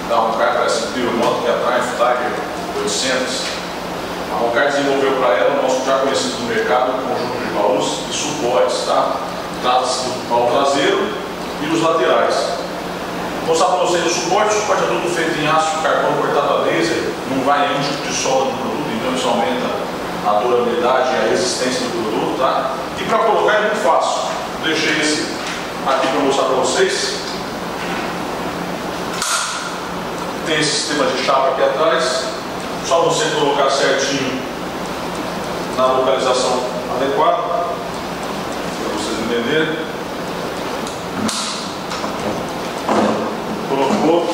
da Roncar, para essa incrível moto que é a Triumph Tiger 800. A Roncar desenvolveu para ela o nosso já conhecido no mercado conjunto de baús e suportes, tá? Trata-se do baú traseiro e os laterais. Vou mostrar para vocês o suporte é todo feito em aço, carbono cortado a laser, não vai nenhum tipo de solda no produto, então isso aumenta a durabilidade e a resistência do produto, tá? E para colocar é muito fácil. Deixei esse aqui para mostrar para vocês. Tem esse sistema de chapa aqui atrás. Só você colocar certinho na localização adequada, para vocês entenderem. Colocou.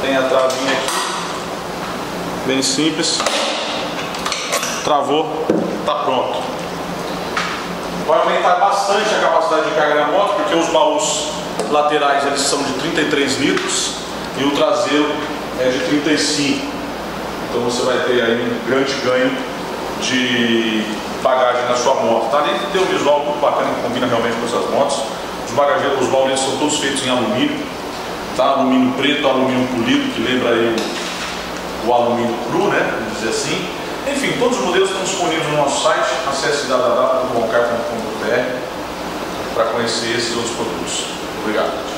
Tem a travinha aqui. Bem simples. Travou, está pronto. Vai aumentar bastante a capacidade de carga da moto, porque os baús laterais eles são de 33 litros e o traseiro é de 35. Então você vai ter aí um grande ganho de bagagem na sua moto. Tá? Além de ter um visual muito bacana que combina realmente com essas motos. Os bagageiros, os baús são todos feitos em alumínio, tá? Alumínio preto, alumínio polido, que lembra aí o alumínio cru, né? Vamos dizer assim. Enfim, todos os modelos estão disponíveis no nosso site. Acesse www.roncar.com.br para conhecer esses outros produtos. Obrigado.